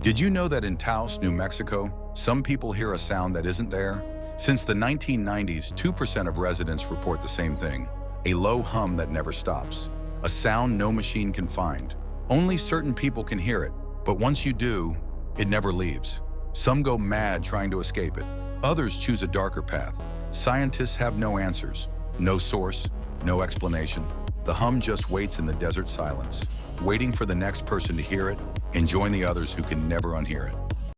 Did you know that in Taos, New Mexico, some people hear a sound that isn't there? Since the 1990s, 2% of residents report the same thing, a low hum that never stops, a sound no machine can find. Only certain people can hear it, but once you do, it never leaves. Some go mad trying to escape it. Others choose a darker path. Scientists have no answers, no source, no explanation. The hum just waits in the desert silence, waiting for the next person to hear it and join the others who can never unhear it.